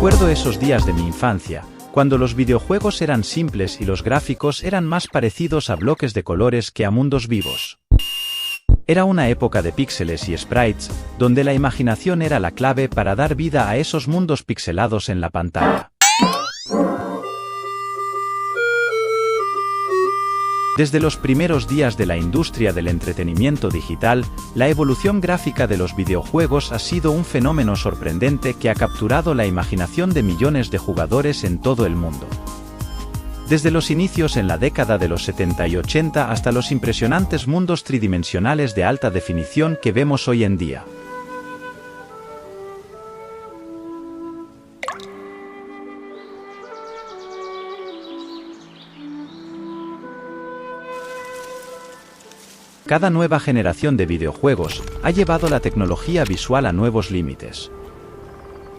Recuerdo esos días de mi infancia, cuando los videojuegos eran simples y los gráficos eran más parecidos a bloques de colores que a mundos vivos. Era una época de píxeles y sprites, donde la imaginación era la clave para dar vida a esos mundos pixelados en la pantalla. Desde los primeros días de la industria del entretenimiento digital, la evolución gráfica de los videojuegos ha sido un fenómeno sorprendente que ha capturado la imaginación de millones de jugadores en todo el mundo. Desde los inicios en la década de los 70 y 80 hasta los impresionantes mundos tridimensionales de alta definición que vemos hoy en día. Cada nueva generación de videojuegos ha llevado la tecnología visual a nuevos límites.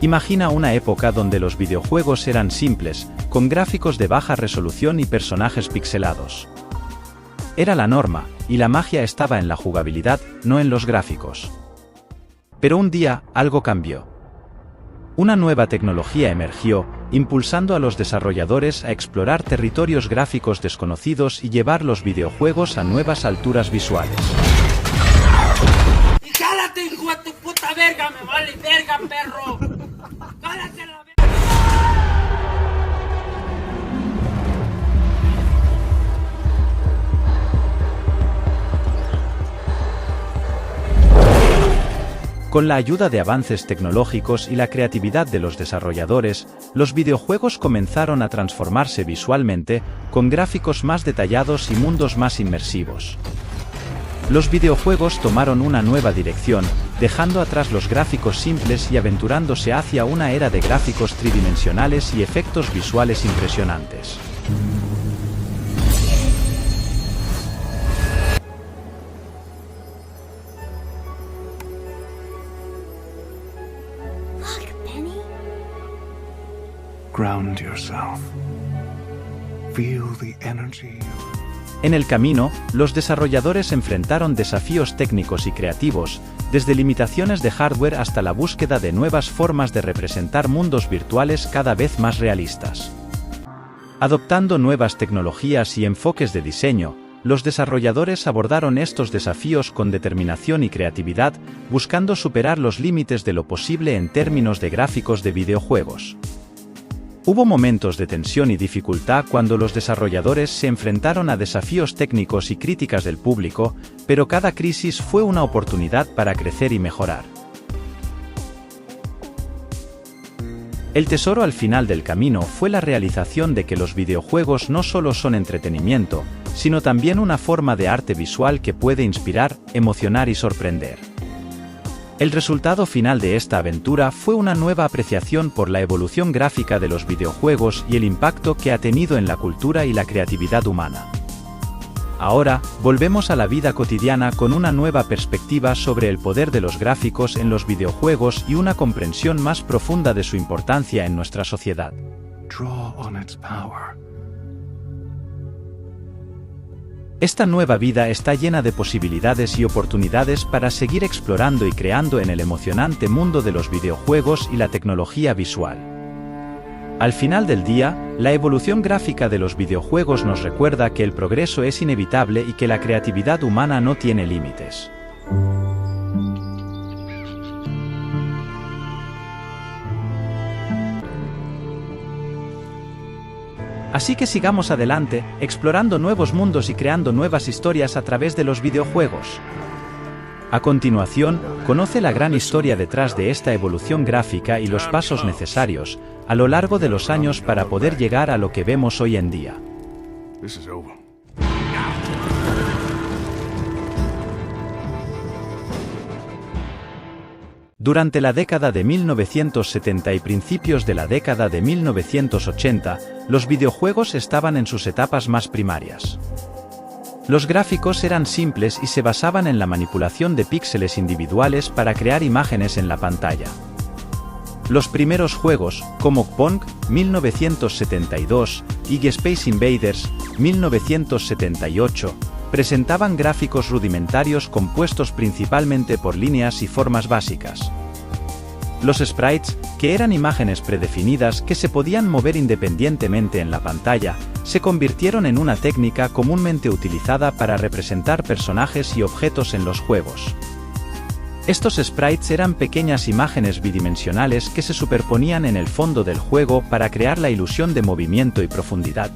Imagina una época donde los videojuegos eran simples, con gráficos de baja resolución y personajes pixelados. Era la norma, y la magia estaba en la jugabilidad, no en los gráficos. Pero un día, algo cambió. Una nueva tecnología emergió, impulsando a los desarrolladores a explorar territorios gráficos desconocidos y llevar los videojuegos a nuevas alturas visuales. ¡Cálate, hijo de tu puta verga! ¡Me vale verga, perro! ¡Cálate la verga! Con la ayuda de avances tecnológicos y la creatividad de los desarrolladores, los videojuegos comenzaron a transformarse visualmente, con gráficos más detallados y mundos más inmersivos. Los videojuegos tomaron una nueva dirección, dejando atrás los gráficos simples y aventurándose hacia una era de gráficos tridimensionales y efectos visuales impresionantes. Ground yourself. Feel the energy. En el camino, los desarrolladores enfrentaron desafíos técnicos y creativos, desde limitaciones de hardware hasta la búsqueda de nuevas formas de representar mundos virtuales cada vez más realistas. Adoptando nuevas tecnologías y enfoques de diseño, los desarrolladores abordaron estos desafíos con determinación y creatividad, buscando superar los límites de lo posible en términos de gráficos de videojuegos. Hubo momentos de tensión y dificultad cuando los desarrolladores se enfrentaron a desafíos técnicos y críticas del público, pero cada crisis fue una oportunidad para crecer y mejorar. El tesoro al final del camino fue la realización de que los videojuegos no solo son entretenimiento, sino también una forma de arte visual que puede inspirar, emocionar y sorprender. El resultado final de esta aventura fue una nueva apreciación por la evolución gráfica de los videojuegos y el impacto que ha tenido en la cultura y la creatividad humana. Ahora, volvemos a la vida cotidiana con una nueva perspectiva sobre el poder de los gráficos en los videojuegos y una comprensión más profunda de su importancia en nuestra sociedad. Draw on its power. Esta nueva vida está llena de posibilidades y oportunidades para seguir explorando y creando en el emocionante mundo de los videojuegos y la tecnología visual. Al final del día, la evolución gráfica de los videojuegos nos recuerda que el progreso es inevitable y que la creatividad humana no tiene límites. Así que sigamos adelante, explorando nuevos mundos y creando nuevas historias a través de los videojuegos. A continuación, conoce la gran historia detrás de esta evolución gráfica y los pasos necesarios, a lo largo de los años para poder llegar a lo que vemos hoy en día. Durante la década de 1970 y principios de la década de 1980, los videojuegos estaban en sus etapas más primarias. Los gráficos eran simples y se basaban en la manipulación de píxeles individuales para crear imágenes en la pantalla. Los primeros juegos, como Pong, 1972, y Space Invaders, 1978, presentaban gráficos rudimentarios compuestos principalmente por líneas y formas básicas. Los sprites, que eran imágenes predefinidas que se podían mover independientemente en la pantalla, se convirtieron en una técnica comúnmente utilizada para representar personajes y objetos en los juegos. Estos sprites eran pequeñas imágenes bidimensionales que se superponían en el fondo del juego para crear la ilusión de movimiento y profundidad.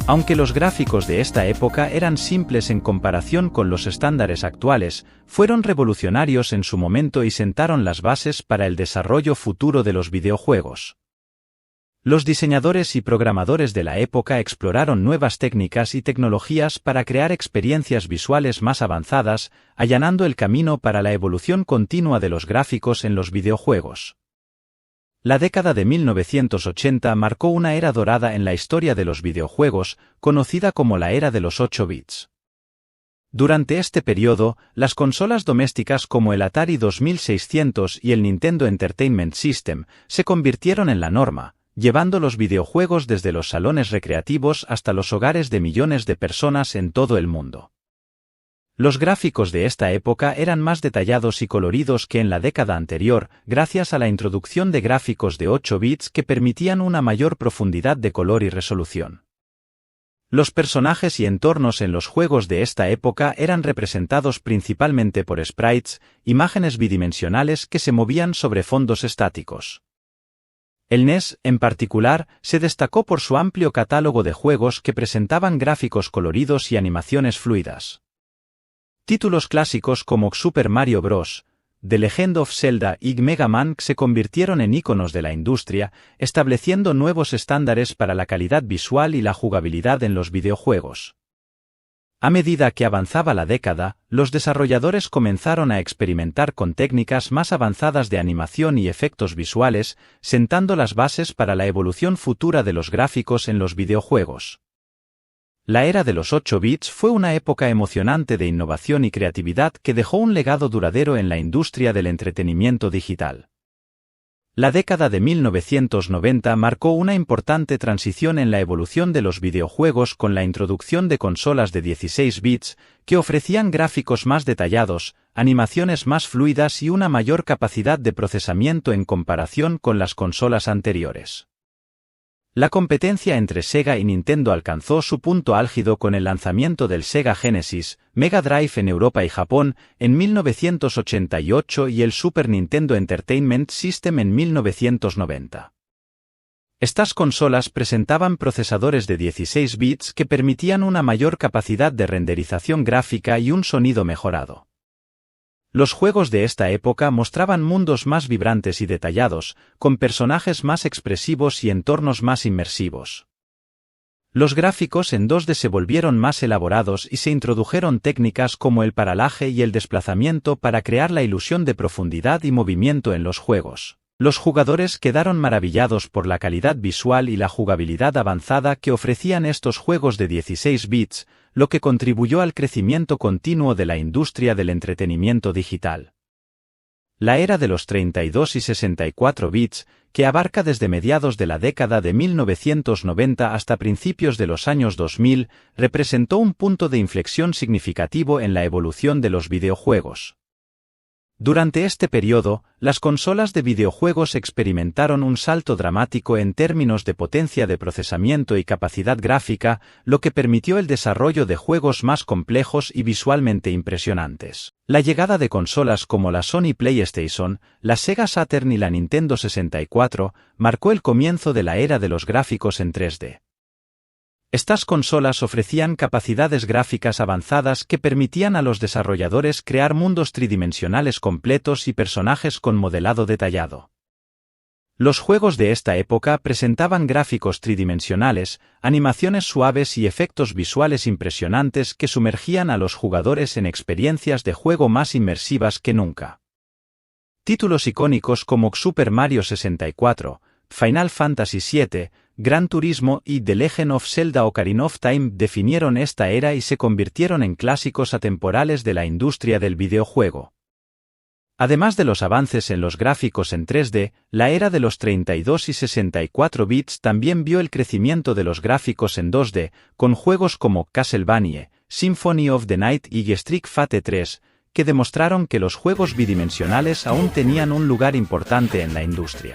Aunque los gráficos de esta época eran simples en comparación con los estándares actuales, fueron revolucionarios en su momento y sentaron las bases para el desarrollo futuro de los videojuegos. Los diseñadores y programadores de la época exploraron nuevas técnicas y tecnologías para crear experiencias visuales más avanzadas, allanando el camino para la evolución continua de los gráficos en los videojuegos. La década de 1980 marcó una era dorada en la historia de los videojuegos, conocida como la era de los 8 bits. Durante este periodo, las consolas domésticas como el Atari 2600 y el Nintendo Entertainment System se convirtieron en la norma, llevando los videojuegos desde los salones recreativos hasta los hogares de millones de personas en todo el mundo. Los gráficos de esta época eran más detallados y coloridos que en la década anterior, gracias a la introducción de gráficos de 8 bits que permitían una mayor profundidad de color y resolución. Los personajes y entornos en los juegos de esta época eran representados principalmente por sprites, imágenes bidimensionales que se movían sobre fondos estáticos. El NES, en particular, se destacó por su amplio catálogo de juegos que presentaban gráficos coloridos y animaciones fluidas. Títulos clásicos como Super Mario Bros., The Legend of Zelda y Mega Man se convirtieron en íconos de la industria, estableciendo nuevos estándares para la calidad visual y la jugabilidad en los videojuegos. A medida que avanzaba la década, los desarrolladores comenzaron a experimentar con técnicas más avanzadas de animación y efectos visuales, sentando las bases para la evolución futura de los gráficos en los videojuegos. La era de los 8 bits fue una época emocionante de innovación y creatividad que dejó un legado duradero en la industria del entretenimiento digital. La década de 1990 marcó una importante transición en la evolución de los videojuegos con la introducción de consolas de 16 bits, que ofrecían gráficos más detallados, animaciones más fluidas y una mayor capacidad de procesamiento en comparación con las consolas anteriores. La competencia entre Sega y Nintendo alcanzó su punto álgido con el lanzamiento del Sega Genesis, Mega Drive en Europa y Japón, en 1988 y el Super Nintendo Entertainment System en 1990. Estas consolas presentaban procesadores de 16 bits que permitían una mayor capacidad de renderización gráfica y un sonido mejorado. Los juegos de esta época mostraban mundos más vibrantes y detallados, con personajes más expresivos y entornos más inmersivos. Los gráficos en 2D se volvieron más elaborados y se introdujeron técnicas como el paralaje y el desplazamiento para crear la ilusión de profundidad y movimiento en los juegos. Los jugadores quedaron maravillados por la calidad visual y la jugabilidad avanzada que ofrecían estos juegos de 16 bits, lo que contribuyó al crecimiento continuo de la industria del entretenimiento digital. La era de los 32 y 64 bits, que abarca desde mediados de la década de 1990 hasta principios de los años 2000, representó un punto de inflexión significativo en la evolución de los videojuegos. Durante este periodo, las consolas de videojuegos experimentaron un salto dramático en términos de potencia de procesamiento y capacidad gráfica, lo que permitió el desarrollo de juegos más complejos y visualmente impresionantes. La llegada de consolas como la Sony PlayStation, la Sega Saturn y la Nintendo 64 marcó el comienzo de la era de los gráficos en 3D. Estas consolas ofrecían capacidades gráficas avanzadas que permitían a los desarrolladores crear mundos tridimensionales completos y personajes con modelado detallado. Los juegos de esta época presentaban gráficos tridimensionales, animaciones suaves y efectos visuales impresionantes que sumergían a los jugadores en experiencias de juego más inmersivas que nunca. Títulos icónicos como Super Mario 64, Final Fantasy VII, Gran Turismo y The Legend of Zelda Ocarina of Time definieron esta era y se convirtieron en clásicos atemporales de la industria del videojuego. Además de los avances en los gráficos en 3D, la era de los 32 y 64 bits también vio el crecimiento de los gráficos en 2D, con juegos como Castlevania, Symphony of the Night y Street Fighter 3, que demostraron que los juegos bidimensionales aún tenían un lugar importante en la industria.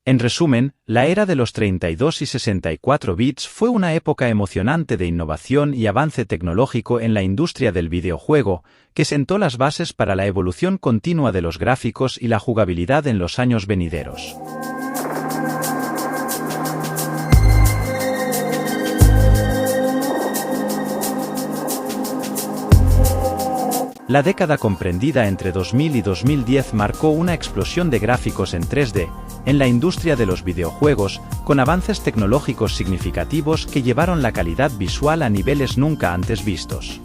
En resumen, la era de los 32 y 64 bits fue una época emocionante de innovación y avance tecnológico en la industria del videojuego, que sentó las bases para la evolución continua de los gráficos y la jugabilidad en los años venideros. La década comprendida entre 2000 y 2010 marcó una explosión de gráficos en 3D en la industria de los videojuegos, con avances tecnológicos significativos que llevaron la calidad visual a niveles nunca antes vistos.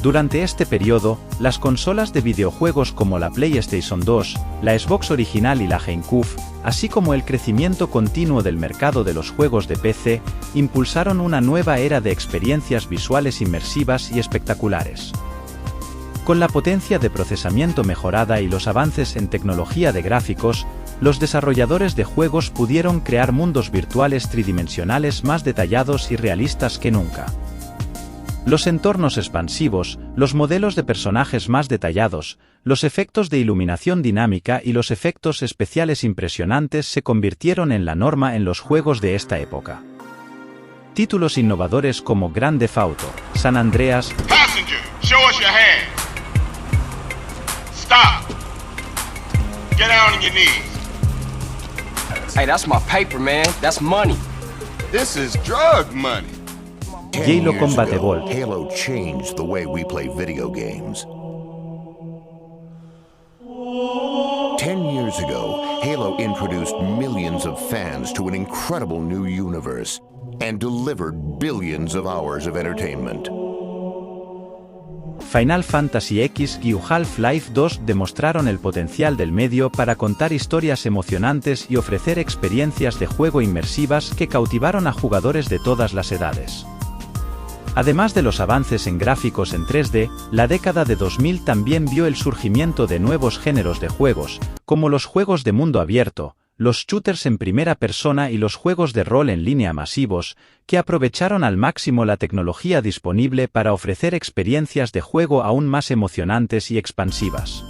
Durante este periodo, las consolas de videojuegos como la PlayStation 2, la Xbox original y la GameCube, así como el crecimiento continuo del mercado de los juegos de PC, impulsaron una nueva era de experiencias visuales inmersivas y espectaculares. Con la potencia de procesamiento mejorada y los avances en tecnología de gráficos, los desarrolladores de juegos pudieron crear mundos virtuales tridimensionales más detallados y realistas que nunca. Los entornos expansivos, los modelos de personajes más detallados, los efectos de iluminación dinámica y los efectos especiales impresionantes se convirtieron en la norma en los juegos de esta época. Títulos innovadores como Grand Theft Auto, San Andreas, Passenger, show us your hand. Stop. Get down on your knees. Hey, that's my paper, man. That's money. This is drug money. Halo Combat Evolved. Halo changed the way we play video games. 10 years ago, Halo introduced millions of fans to an incredible new universe and delivered billions of hours of entertainment. Final Fantasy X y Half-Life 2 demostraron el potencial del medio para contar historias emocionantes y ofrecer experiencias de juego inmersivas que cautivaron a jugadores de todas las edades. Además de los avances en gráficos en 3D, la década de 2000 también vio el surgimiento de nuevos géneros de juegos, como los juegos de mundo abierto, los shooters en primera persona y los juegos de rol en línea masivos, que aprovecharon al máximo la tecnología disponible para ofrecer experiencias de juego aún más emocionantes y expansivas.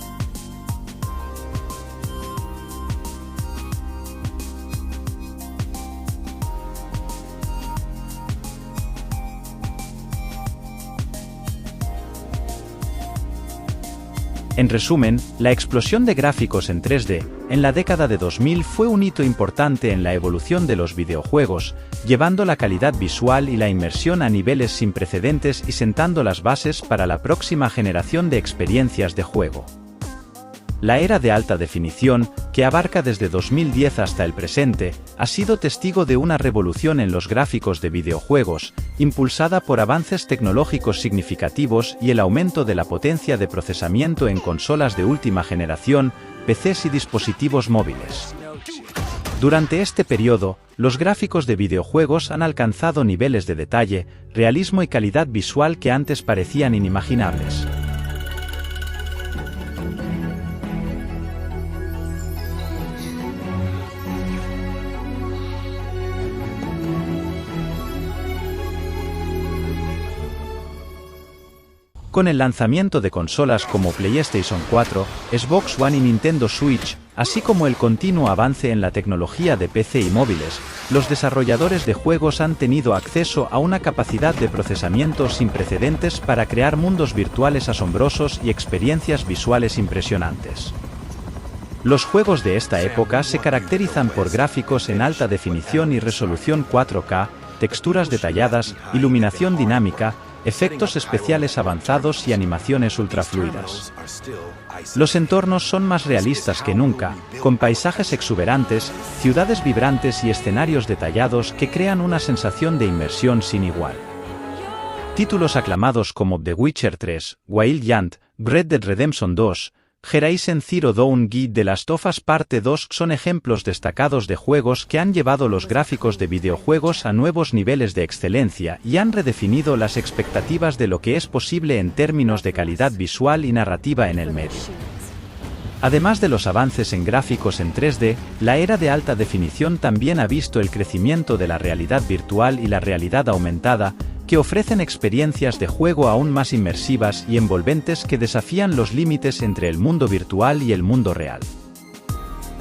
En resumen, la explosión de gráficos en 3D, en la década de 2000 fue un hito importante en la evolución de los videojuegos, llevando la calidad visual y la inmersión a niveles sin precedentes y sentando las bases para la próxima generación de experiencias de juego. La era de alta definición, que abarca desde 2010 hasta el presente, ha sido testigo de una revolución en los gráficos de videojuegos, impulsada por avances tecnológicos significativos y el aumento de la potencia de procesamiento en consolas de última generación, PCs y dispositivos móviles. Durante este periodo, los gráficos de videojuegos han alcanzado niveles de detalle, realismo y calidad visual que antes parecían inimaginables. Con el lanzamiento de consolas como PlayStation 4, Xbox One y Nintendo Switch, así como el continuo avance en la tecnología de PC y móviles, los desarrolladores de juegos han tenido acceso a una capacidad de procesamiento sin precedentes para crear mundos virtuales asombrosos y experiencias visuales impresionantes. Los juegos de esta época se caracterizan por gráficos en alta definición y resolución 4K, texturas detalladas, iluminación dinámica, efectos especiales avanzados y animaciones ultrafluidas. Los entornos son más realistas que nunca, con paisajes exuberantes, ciudades vibrantes y escenarios detallados que crean una sensación de inmersión sin igual. Títulos aclamados como The Witcher 3, Wild Hunt, Red Dead Redemption 2, Horizon Zero Dawn y The Last of Us Parte 2 son ejemplos destacados de juegos que han llevado los gráficos de videojuegos a nuevos niveles de excelencia y han redefinido las expectativas de lo que es posible en términos de calidad visual y narrativa en el medio. Además de los avances en gráficos en 3D, la era de alta definición también ha visto el crecimiento de la realidad virtual y la realidad aumentada, que ofrecen experiencias de juego aún más inmersivas y envolventes que desafían los límites entre el mundo virtual y el mundo real.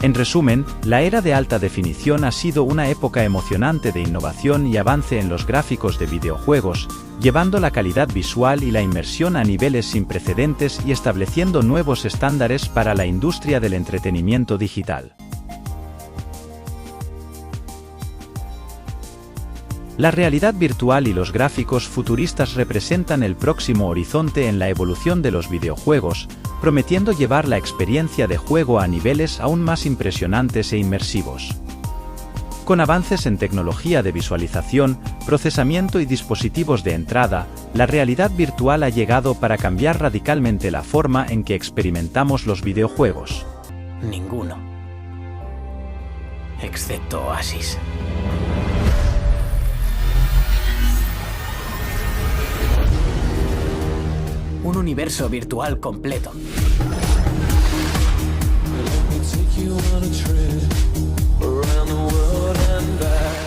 En resumen, la era de alta definición ha sido una época emocionante de innovación y avance en los gráficos de videojuegos, llevando la calidad visual y la inmersión a niveles sin precedentes y estableciendo nuevos estándares para la industria del entretenimiento digital. La realidad virtual y los gráficos futuristas representan el próximo horizonte en la evolución de los videojuegos, prometiendo llevar la experiencia de juego a niveles aún más impresionantes e inmersivos. Con avances en tecnología de visualización, procesamiento y dispositivos de entrada, la realidad virtual ha llegado para cambiar radicalmente la forma en que experimentamos los videojuegos. Ninguno. Excepto Oasis. Un universo virtual completo.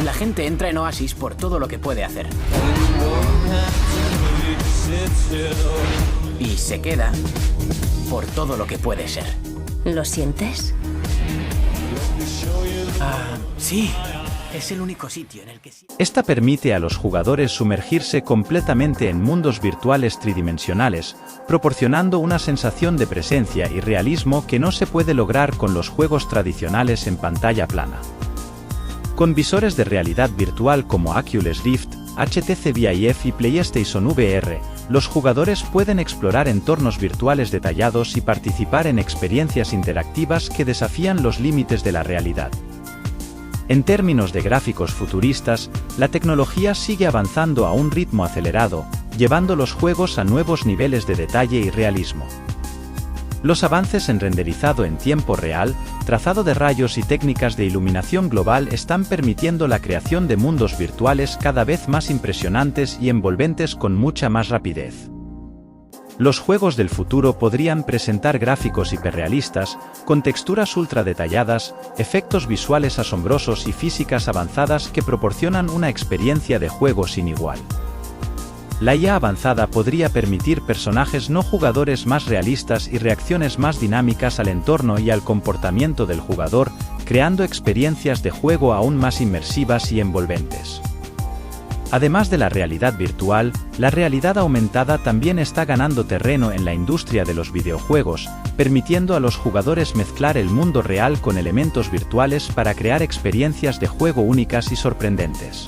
La gente entra en Oasis por todo lo que puede hacer. Y se queda por todo lo que puede ser. ¿Lo sientes? Sí. Es el único sitio en el que... Esta permite a los jugadores sumergirse completamente en mundos virtuales tridimensionales, proporcionando una sensación de presencia y realismo que no se puede lograr con los juegos tradicionales en pantalla plana. Con visores de realidad virtual como Oculus Rift, HTC Vive y PlayStation VR, los jugadores pueden explorar entornos virtuales detallados y participar en experiencias interactivas que desafían los límites de la realidad. En términos de gráficos futuristas, la tecnología sigue avanzando a un ritmo acelerado, llevando los juegos a nuevos niveles de detalle y realismo. Los avances en renderizado en tiempo real, trazado de rayos y técnicas de iluminación global están permitiendo la creación de mundos virtuales cada vez más impresionantes y envolventes con mucha más rapidez. Los juegos del futuro podrían presentar gráficos hiperrealistas, con texturas ultra detalladas, efectos visuales asombrosos y físicas avanzadas que proporcionan una experiencia de juego sin igual. La IA avanzada podría permitir personajes no jugadores más realistas y reacciones más dinámicas al entorno y al comportamiento del jugador, creando experiencias de juego aún más inmersivas y envolventes. Además de la realidad virtual, la realidad aumentada también está ganando terreno en la industria de los videojuegos, permitiendo a los jugadores mezclar el mundo real con elementos virtuales para crear experiencias de juego únicas y sorprendentes.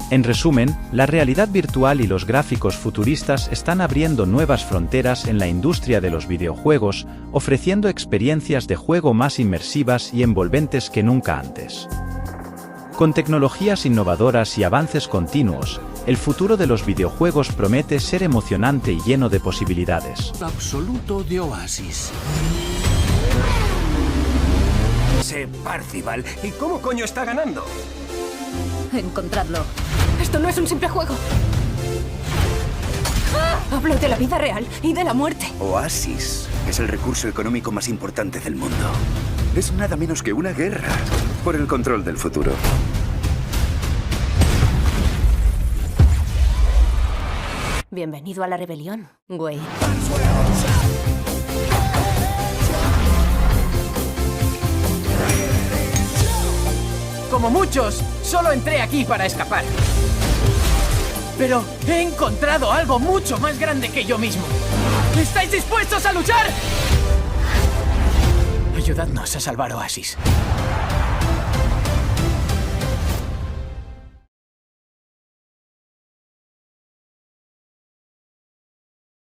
En resumen, la realidad virtual y los gráficos futuristas están abriendo nuevas fronteras en la industria de los videojuegos, ofreciendo experiencias de juego más inmersivas y envolventes que nunca antes. Con tecnologías innovadoras y avances continuos, el futuro de los videojuegos promete ser emocionante y lleno de posibilidades. Absoluto de Oasis. Ese Parcival. ¿Y cómo coño está ganando? Encontradlo. Esto no es un simple juego. Hablo de la vida real y de la muerte. Oasis es el recurso económico más importante del mundo. Es nada menos que una guerra por el control del futuro. Bienvenido a la rebelión, güey. Como muchos, solo entré aquí para escapar. Pero he encontrado algo mucho más grande que yo mismo. ¿Estáis dispuestos a luchar? Ayudadnos a salvar Oasis.